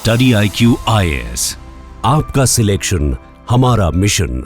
Study IQ IAS, आपका selection हमारा mission.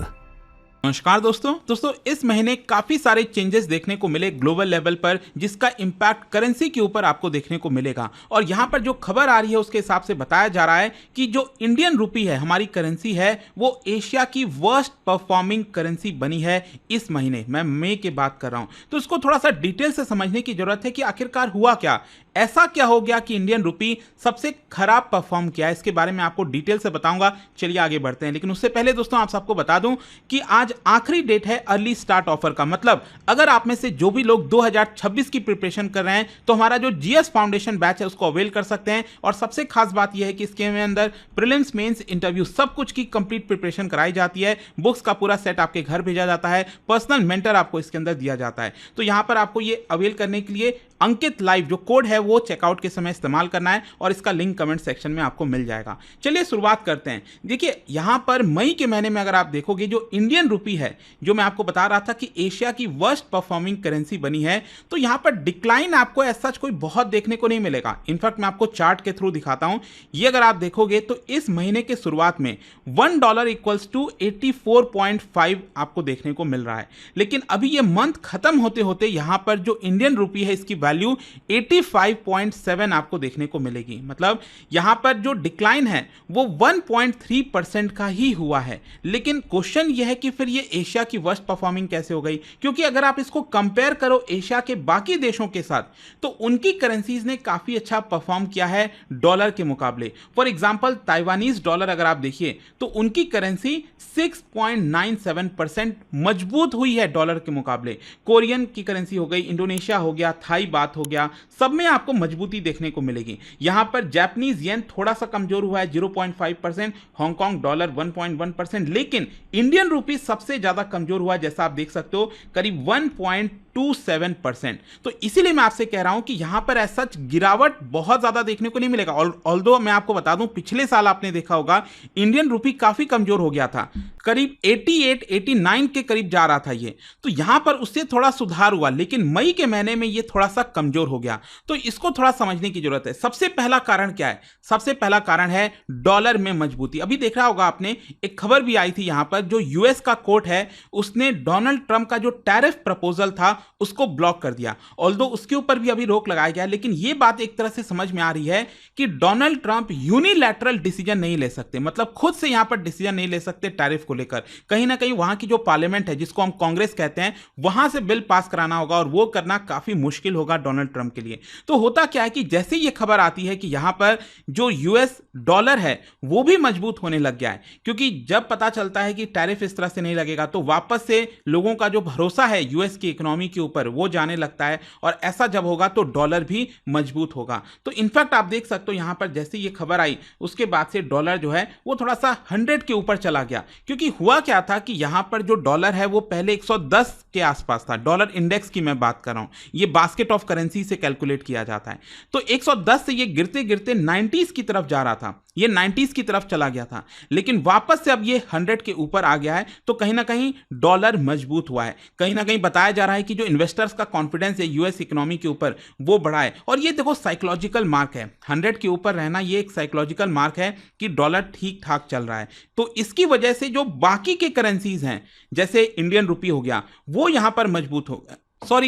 नमस्कार दोस्तों इस महीने काफी सारे चेंजेस देखने को मिले ग्लोबल लेवल पर, जिसका इंपैक्ट करेंसी के ऊपर आपको देखने को मिलेगा। और यहाँ पर जो खबर आ रही है उसके हिसाब से बताया जा रहा है कि जो इंडियन रुपी है, हमारी करेंसी है, वो एशिया की वर्स्ट परफॉर्मिंग करेंसी बनी है इस महीने। मैं मई की बात कर रहा हूँ, तो इसको थोड़ा सा डिटेल से समझने की जरूरत है कि आखिरकार हुआ क्या, ऐसा क्या हो गया कि इंडियन रुपी सबसे खराब परफॉर्म किया है। इसके बारे में आपको डिटेल से बताऊंगा। चलिए आगे बढ़ते हैं, लेकिन उससे पहले दोस्तों आप सबको बता दूं कि आज आखिरी डेट है अर्ली स्टार्ट ऑफर का। मतलब अगर आप में से जो भी लोग 2026 की प्रिपरेशन कर रहे हैं तो हमारा जो जीएस फाउंडेशन बैच है उसको अवेल कर सकते हैं। और सबसे खास बात यह है कि इसके अंदर प्रीलिम्स, मेंस, इंटरव्यू सब कुछ की कंप्लीट प्रिपरेशन कराई जाती है। बुक्स का पूरा सेट आपके घर भेजा जाता है, पर्सनल मेंटर आपको इसके अंदर दिया जाता है। तो यहां पर आपको ये अवेल करने के लिए अंकित लाइव जो कोड है वो चेकआउट के समय इस्तेमाल करना है, और इसका लिंक कमेंट सेक्शन में आपको मिल जाएगा। चलिए शुरुआत करते हैं। देखिए यहां पर मई के महीने में अगर आप देखोगे, जो इंडियन रुपी है, जो मैं आपको बता रहा था कि एशिया की वर्स्ट परफॉर्मिंग करेंसी बनी है, तो यहां पर डिक्लाइन आपको ऐसा कोई बहुत देखने को नहीं मिलेगा। इनफैक्ट मैं आपको चार्ट के थ्रू दिखाता हूं। ये अगर आप देखोगे तो इस महीने के शुरुआत में $1 इक्वल्स टू 84.5 आपको देखने को मिल रहा है। लेकिन अभी ये मंथ खत्म होते होते यहां पर जो इंडियन रुपी है इसकी वैल्यू 85.7 आपको देखने को मिलेगी। मतलब यहां पर जो डिक्लाइन है वो 1.3% का ही हुआ है। लेकिन क्वेश्चन यह है कि फिर ये एशिया की वर्स्ट परफॉर्मिंग कैसे हो गई, क्योंकि अगर आप इसको कंपेयर करो एशिया के बाकी देशों के साथ, तो उनकी करेंसीज ने काफी अच्छा परफॉर्म किया है डॉलर के मुकाबले। फॉर एग्जांपल ताइवानीज डॉलर अगर आप देखिए तो उनकी करेंसी 6.97% मजबूत हुई है डॉलर के मुकाबले। कोरियन की करेंसी हो गई, इंडोनेशिया हो गया, थाई बात हो गया, सब में आपको मजबूती देखने को मिलेगी। यहां पर जापानीज येन थोड़ा सा कमजोर हुआ है 0.5%, हांगकांग डॉलर 1.1%, लेकिन इंडियन रुपी सबसे ज्यादा कमजोर हुआ है, जैसा आप देख सकते हो करीब 1.27%। तो इसीलिए मैं आपसे कह रहा हूं कि यहां पर ऐसा सच गिरावट बहुत ज्यादा देखने को नहीं मिलेगा। ऑल्दो मैं आपको बता दूं, पिछले साल आपने देखा होगा इंडियन रुपी काफी कमजोर हो गया था, करीब 88-89 के करीब जा रहा था ये। तो यहां पर उससे थोड़ा सुधार हुआ, लेकिन मई के महीने में ये थोड़ा सा कमजोर हो गया। तो इसको थोड़ा समझने की जरूरत है। सबसे पहला कारण क्या है? सबसे पहला कारण है डॉलर में मजबूती। अभी देख रहा होगा आपने, एक खबर भी आई थी यहां पर, जो यूएस का कोर्ट है उसने डोनाल्ड ट्रंप का जो टैरिफ प्रपोजल था उसको ब्लॉक कर दिया। ऑल्दो उसके ऊपर भी अभी रोक लगाया गया, लेकिन यह बात एक तरह से समझ में आ रही है कि डोनाल्ड ट्रंप यूनिलैटरल डिसीजन नहीं ले सकते, मतलब खुद से यहां पर डिसीजन नहीं ले सकते टैरिफ को लेकर। कहीं ना कहीं वहां की जो पार्लियामेंट है, जिसको हम कांग्रेस कहते हैं, वहां से बिल पास कराना होगा, और वो करना काफी मुश्किल होगा डोनाल्ड ट्रंप के लिए। तो होता क्या है कि जैसे ये खबर आती है कि यहां पर जो यूएस डॉलर है वो भी मजबूत होने लग गया है, क्योंकि जब पता चलता है कि टैरिफ इस तरह से नहीं लगेगा तो वापस से लोगों का जो भरोसा है यूएस की इकोनॉमी के ऊपर वो जाने लगता है, और ऐसा जब होगा तो डॉलर भी मजबूत होगा। तो इनफैक्ट आप देख सकते हो यहां पर जैसे ये खबर आई उसके बाद से डॉलर जो है वो थोड़ा सा 100 के ऊपर चला गया। क्योंकि हुआ क्या था कि यहां पर जो डॉलर है वो पहले 110 के आसपास था। डॉलर इंडेक्स की मैं बात कर रहा हूं, ये बास्केट ऑफ करेंसी से कैलकुलेट किया जाता है। तो 110 से ये गिरते गिरते 90s की तरफ जा रहा था, ये 90s की तरफ चला गया था, लेकिन वापस से अब ये 100 के ऊपर आ गया है। तो कहीं ना कहीं डॉलर मजबूत हुआ है। कहीं ना कहीं बताया जा रहा है कि जो इन्वेस्टर्स का कॉन्फिडेंस है यूएस इकोनॉमी के ऊपर वो बढ़ा है। और ये देखो साइकोलॉजिकल मार्क है, 100 के ऊपर रहना ये एक साइकोलॉजिकल मार्क है कि डॉलर ठीक ठाक चल रहा है। तो इसकी वजह से जो बाकी के करेंसीज हैं, जैसे इंडियन रुपी हो गया, वो यहां पर मजबूत हो गया,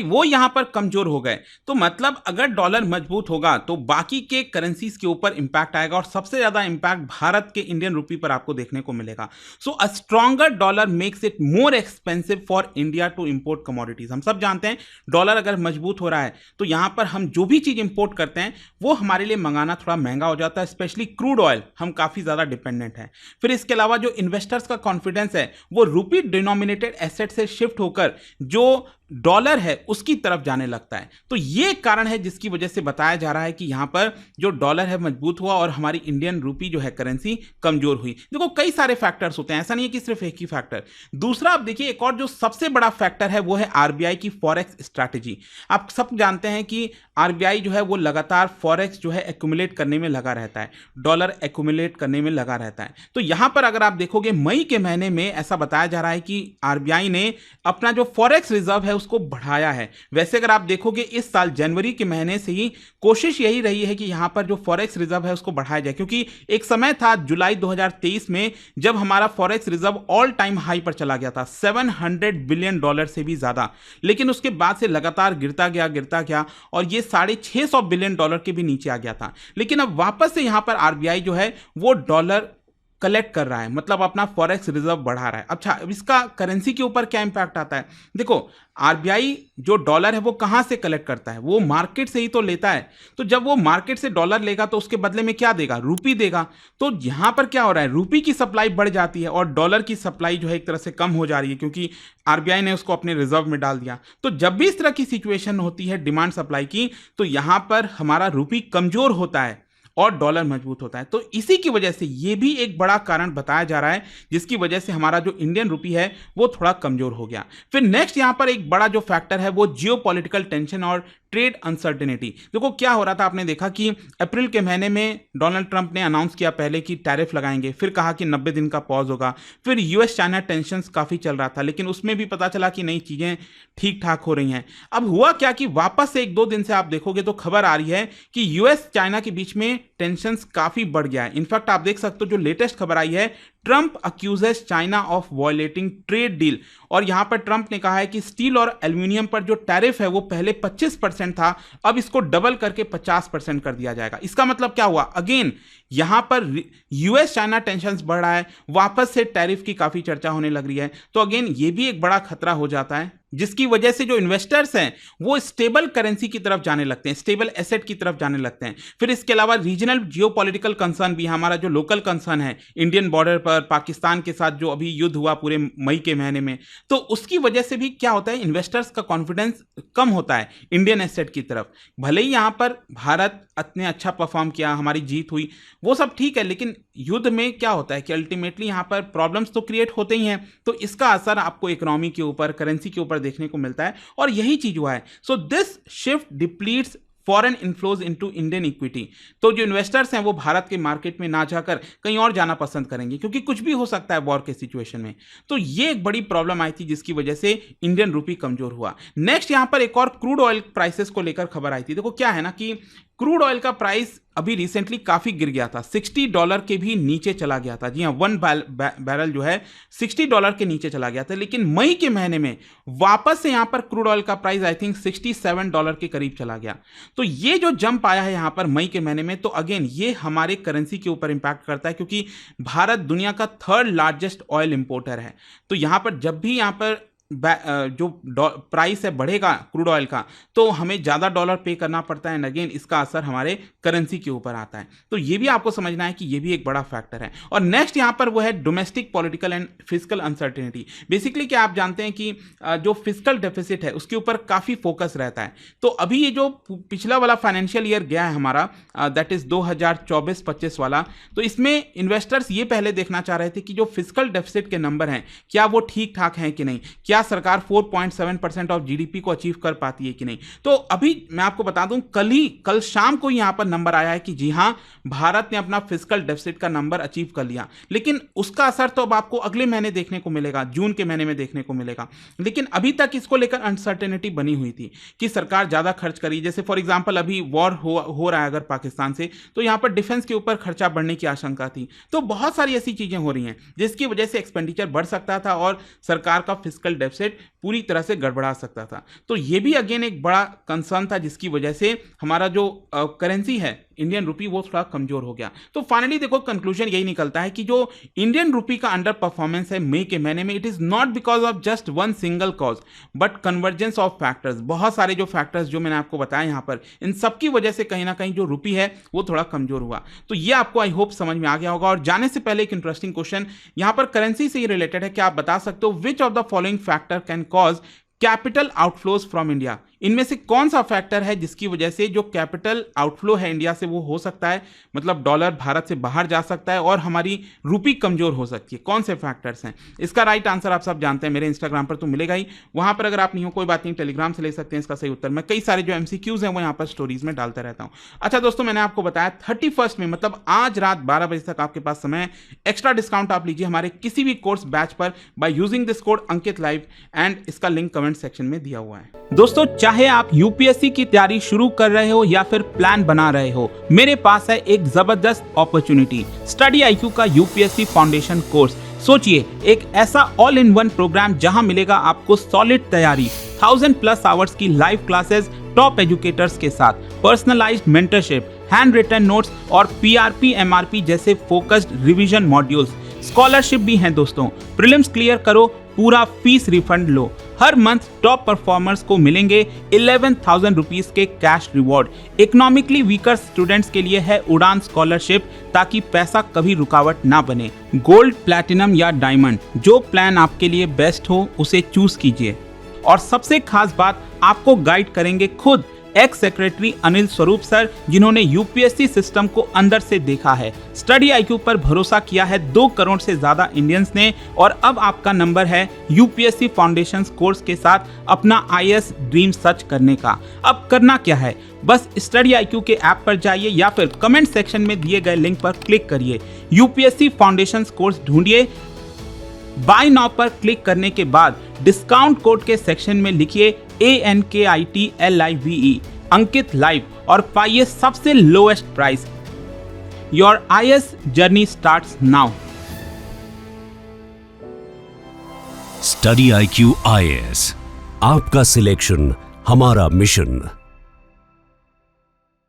वो यहां पर कमजोर हो गए। तो मतलब अगर डॉलर मजबूत होगा तो बाकी के करेंसीज के ऊपर इंपैक्ट आएगा, और सबसे ज्यादा इंपैक्ट भारत के इंडियन रुपी पर आपको देखने को मिलेगा। So a stronger dollar makes it more expensive for India to import commodities. हम सब जानते हैं डॉलर अगर मजबूत हो रहा है तो यहां पर हम जो भी चीज इंपोर्ट करते हैं वो हमारे लिए मंगाना थोड़ा महंगा हो जाता है, स्पेशली क्रूड ऑयल हम काफी ज्यादा डिपेंडेंट है। फिर इसके अलावा जो इन्वेस्टर्स का कॉन्फिडेंस है वो रुपी डिनोमिनेटेड एसेट से शिफ्ट होकर जो डॉलर है उसकी तरफ जाने लगता है। तो यह कारण है जिसकी वजह से बताया जा रहा है कि यहां पर जो डॉलर है मजबूत हुआ और हमारी इंडियन रुपी जो है करेंसी कमजोर हुई। देखो कई सारे फैक्टर्स होते हैं, ऐसा नहीं है कि सिर्फ एक ही फैक्टर। दूसरा आप देखिए, एक और जो सबसे बड़ा फैक्टर है वो है आरबीआई की फॉरेक्स स्ट्रैटेजी। आप सब जानते हैं कि आरबीआई जो है वो लगातार फॉरेक्स जो है एक्यूमुलेट करने में लगा रहता है, डॉलर एक्यूमुलेट करने में लगा रहता है। तो यहां पर अगर आप देखोगे मई के महीने में ऐसा बताया जा रहा है कि आरबीआई ने अपना जो फॉरेक्स रिजर्व है उसको बढ़ाया है। वैसे अगर आप देखोगे इस साल जनवरी के महीने से ही कोशिश यही रही है कि यहां पर जो फॉरेक्स रिजर्व है उसको बढ़ाया जाए, क्योंकि एक समय था जुलाई 2023 में जब हमारा forex reserve all time high पर चला गया था, $700 बिलियन से भी ज्यादा। लेकिन उसके बाद से लगातार गिरता गया और ये $650 बिलियन के भी नीचे आ गया था। लेकिन अब वापस से यहां पर आरबीआई जो है वो डॉलर कलेक्ट कर रहा है, मतलब अपना फॉरेक्स रिजर्व बढ़ा रहा है। अच्छा, अब इसका करेंसी के ऊपर क्या इंपैक्ट आता है? देखो, आरबीआई जो डॉलर है वो कहां से कलेक्ट करता है? वो मार्केट से ही तो लेता है। तो जब वो मार्केट से डॉलर लेगा तो उसके बदले में क्या देगा? रूपी देगा। तो यहां पर क्या हो रहा है, रूपी की सप्लाई बढ़ जाती है और डॉलर की सप्लाई जो है एक तरह से कम हो जा रही है, क्योंकि आरबीआई ने उसको अपने रिजर्व में डाल दिया। तो जब भी इस तरह की सिचुएशन होती है डिमांड सप्लाई की, तो यहां पर हमारा रूपी कमजोर होता है और डॉलर मजबूत होता है। तो इसी की वजह से ये भी एक बड़ा कारण बताया जा रहा है जिसकी वजह से हमारा जो इंडियन रूपी है वो थोड़ा कमजोर हो गया। फिर नेक्स्ट यहां पर एक बड़ा जो फैक्टर है वो जियोपॉलिटिकल टेंशन और ट्रेड अनसर्टेनिटी। देखो क्या हो रहा था, आपने देखा कि अप्रैल के महीने में डोनाल्ड ट्रंप ने अनाउंस किया पहले कि टैरिफ लगाएंगे, फिर कहा कि 90 दिन का पॉज होगा, फिर यूएस चाइना टेंशंस काफी चल रहा था, लेकिन उसमें भी पता चला कि नई चीजें ठीक ठाक हो रही हैं। अब हुआ क्या कि वापस से 1-2 दिन से आप देखोगे तो खबर आ रही है कि यूएस चाइना के बीच में टेंशंस काफी बढ़ गया है। इनफैक्ट आप देख सकते हो जो लेटेस्ट खबर आई है, Trump accuses China of violating trade deal. और यहां पर ट्रंप ने कहा है कि स्टील और एल्यूमिनियम पर जो टैरिफ है वो पहले 25% था, अब इसको डबल करके 50% कर दिया जाएगा। इसका मतलब क्या हुआ? अगेन यहां पर यूएस चाइना टेंशंस बढ़ रहा है, वापस से टैरिफ की काफी चर्चा होने लग रही है। तो अगेन ये भी एक बड़ा खतरा हो जाता है, जिसकी वजह से जो इन्वेस्टर्स हैं वो स्टेबल करेंसी की तरफ जाने लगते हैं, स्टेबल एसेट की तरफ जाने लगते हैं। फिर इसके अलावा रीजनल जियोपॉलिटिकल कंसर्न भी, हमारा जो लोकल कंसर्न है इंडियन बॉर्डर पर पाकिस्तान के साथ जो अभी युद्ध हुआ पूरे मई के महीने में, तो उसकी वजह से भी क्या होता है, इन्वेस्टर्स का कॉन्फिडेंस कम होता है इंडियन एसेट की तरफ। भले ही यहां पर भारत इतने अच्छा परफॉर्म किया, हमारी जीत हुई, वो सब ठीक है, लेकिन युद्ध में क्या होता है कि अल्टीमेटली यहां पर प्रॉब्लम्स तो क्रिएट होते ही हैं, तो इसका असर आपको इकोनॉमी के ऊपर, करेंसी के ऊपर देखने को मिलता है, और यही चीज हुआ है। So this shift depletes foreign inflows into Indian equity. तो जो इन्वेस्टर्स हैं वो भारत के मार्केट में ना जाकर कहीं और जाना पसंद करेंगे, क्योंकि कुछ भी हो सकता है वॉर के सिचुएशन में। तो ये एक बड़ी प्रॉब्लम आई थी जिसकी वजह से इंडियन रूपी कमजोर हुआ। नेक्स्ट यहां पर एक और क्रूड ऑयल प्राइसेस को लेकर खबर आई थी। देखो क्या है ना कि क्रूड ऑयल का प्राइस अभी रिसेंटली काफी गिर गया था, $60 के भी नीचे चला गया था। जी हाँ, 1 बैरल जो है $60 के नीचे चला गया था। लेकिन मई के महीने में वापस से यहां पर क्रूड ऑयल का प्राइस आई थिंक $67 के करीब चला गया। तो ये जो जंप आया है यहां पर मई के महीने में, तो अगेन ये हमारे करेंसी के ऊपर इंपैक्ट करता है, क्योंकि भारत दुनिया का 3rd लार्जेस्ट ऑयल इंपोर्टर है। तो यहां पर जब भी यहां पर जो प्राइस है बढ़ेगा क्रूड ऑयल का, तो हमें ज़्यादा डॉलर पे करना पड़ता है, अगेन इसका असर हमारे करेंसी के ऊपर आता है। तो ये भी आपको समझना है कि ये भी एक बड़ा फैक्टर है। और नेक्स्ट यहाँ पर वो है domestic political and physical uncertainty. Basically क्या आप जानते हैं कि जो फिजिकल डेफिसिट है उसके ऊपर काफ़ी फोकस रहता है। तो अभी ये जो पिछला वाला फाइनेंशियल ईयर गया है हमारा, दैट इज 2024-25 वाला, तो इसमें इन्वेस्टर्स ये पहले देखना चाह रहे थे कि जो फिजिकल डेफिसिट के नंबर हैं क्या वो ठीक ठाक हैं कि नहीं, क्या सरकार 4.7% ऑफ जीडीपी को अचीव कर पाती है कि नहीं। तो अभी मैं आपको बता दूं, कल शाम को यहां पर नंबर आया है कि जी हां, भारत ने अपना फिजिकल डेफिसिट का नंबर अचीव कर लिया। लेकिन उसका असर तो अब आपको अगले महीने देखने को मिलेगा, जून के महीने में देखने को मिलेगा। लेकिन अभी तक इसको लेकर अनसर्टेनिटी बनी हुई थी कि सरकार ज्यादा खर्च करी। जैसे फॉर एग्जांपल अभी वॉर हो रहा है अगर पाकिस्तान से, तो यहां पर डिफेंस के ऊपर खर्चा बढ़ने की आशंका थी। तो बहुत सारी ऐसी चीजें हो रही हैं जिसकी वजह से एक्सपेंडिचर बढ़ सकता था और सरकार का फिजिकल डेफिसिट पूरी तरह से गड़बड़ा सकता था। तो ये भी अगेन एक बड़ा कंसर्न था जिसकी वजह से हमारा जो करेंसी है इंडियन रूपी वो थोड़ा कमजोर हो गया। तो फाइनली देखो कंक्लूजन यही निकलता है कि जो इंडियन रूपी का अंडर परफॉर्मेंस है मई के महीने में, it is not because of just one single cause but convergence of factors. बहुत सारे जो फैक्टर्स जो मैंने आपको बताया यहाँ पर, इन सब की वजह से कहीं ना कहीं जो रूपी है वो थोड़ा कमजोर हुआ। तो ये आपको आई होप समझ में आ गया होगा। और जाने से पहले एक इंटरेस्टिंग क्वेश्चन यहाँ पर करेंसी से ही रिलेटेड है। क्या आप बता सकते हो which of the following factor can cause capital outflows from India? इनमें से कौन सा फैक्टर है जिसकी वजह से जो कैपिटल आउटफ्लो है इंडिया से वो हो सकता है, मतलब डॉलर भारत से बाहर जा सकता है और हमारी रूपी कमजोर हो सकती है? कौन से फैक्टर्स हैं? इसका राइट आंसर आप सब जानते हैं, मेरे इंस्टाग्राम पर तो मिलेगा ही, वहां पर अगर आप नहीं हो कोई बात नहीं, टेलीग्राम से ले सकते हैं इसका सही उत्तर। मैं कई सारे जो एमसीक्यूज हैं वो यहाँ पर स्टोरीज में डालता रहता हूँ। अच्छा दोस्तों, मैंने आपको बताया 31 में मतलब आज रात 12 बजे तक आपके पास समय है। एक्स्ट्रा डिस्काउंट आप लीजिए हमारे किसी भी कोर्स बैच पर by using this code Ankit live, and इसका लिंक कमेंट सेक्शन में दिया हुआ है। दोस्तों, चाहे आप यूपीएससी की तैयारी शुरू कर रहे हो या फिर प्लान बना रहे हो, मेरे पास है एक जबरदस्त अपॉर्चुनिटी, स्टडी आईक्यू का यूपीएससी फाउंडेशन कोर्स। सोचिए, एक ऐसा ऑल इन वन प्रोग्राम जहां मिलेगा आपको सॉलिड तैयारी, 1000+ आवर्स की लाइव क्लासेस टॉप एजुकेटर्स के साथ, personalised mentorship, handwritten notes और पीआरपी एमआरपी जैसे फोकस्ड रिवीजन मॉड्यूल्स। स्कॉलरशिप भी हैं दोस्तों, प्रीलिम्स क्लियर करो, पूरा फीस रिफंड लो। हर मंथ टॉप परफॉर्मर्स को मिलेंगे 11,000 रुपीज के cash reward. Economically weaker students के लिए है उड़ान स्कॉलरशिप, ताकि पैसा कभी रुकावट ना बने। गोल्ड, प्लैटिनम या डायमंड, जो प्लान आपके लिए बेस्ट हो उसे चूज कीजिए। और सबसे खास बात, आपको गाइड करेंगे खुद x secretary Anil Swarup sir, जिन्होंने यूपीएससी सिस्टम को अंदर से देखा है। स्टडी आईक्यू पर भरोसा किया है 2 करोड़ से ज्यादा इंडियंस ने, और अब आपका नंबर है यूपीएससी फाउंडेशन कोर्स के साथ अपना आईएएस ड्रीम सच करने का। अब करना क्या है, बस स्टडी आईक्यू के ऐप पर जाइए या फिर कमेंट सेक्शन में दिए गए लिंक पर क्लिक करिए, यूपीएससी फाउंडेशन कोर्स ढूंढिए। बाय नाउ पर क्लिक करने के बाद डिस्काउंट कोड के सेक्शन में लिखिए ANKITLIVE अंकित लाइव और पाइए सबसे lowest price. Your IAS journey starts now. Study IQ IAS, आपका सिलेक्शन हमारा मिशन।